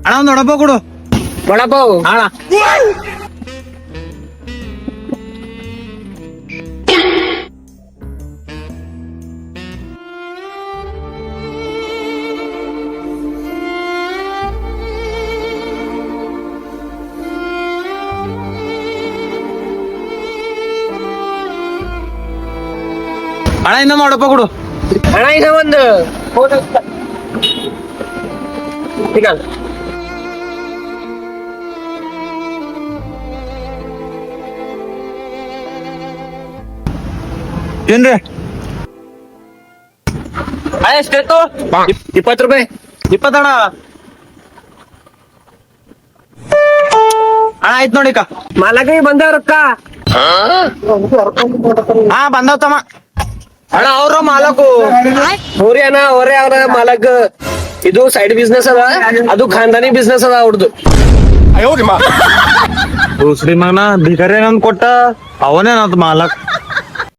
ಅಣ್ಣ ಒಂದ್ ವಡಪಾವ್ ಕೊಡು. ವಡಪಾವ್ ಅಣ್ಣ ಅಣ್ಣ ಇನ್ನೊಂದು ವಡಪಾವ್ ಕೊಡು. ಅಣ್ಣ ಇನ್ನ ಒಂದು ಸಿಗಲ್ಲ. ಏನ್ರಿ ಅಣ್ಣ ಎಷ್ಟಾಯ್ತು? 20 ರೂಪಾಯಿ. 20 ಅಣ್ಣ. ಅಣ್ಣ ಆಯ್ತು ನೋಡಿ ಅಕ್ಕ. ಮಾಲಕಿ ಬಂದೇವ್ ರೊಕ್ಕ. ಹಾ ಬಂದವ್ ತಮ್ಮ. ಅಣ್ಣ ಅವ್ರ ಮಾಲಕು ಹೋರಿ ಅಣ್ಣ, ಅವರೇ ಅವ್ರ ಮಾಲಕ್. ಇದು ಸೈಡ್ ಬಿಸ್ನೆಸ್ ಅದ, ಅದು ಖಾನ್ದಾನಿ ಬಿಸ್ನೆಸ್ ಅದ ಅವ್ರದ್ದು. ದೂಸರಿ ಮಗನ ಭಿಕಾರಿ ನನ್ ಕೊಟ್ಟ ಅವನೇ ನದ್ ಮಾಲಕ್.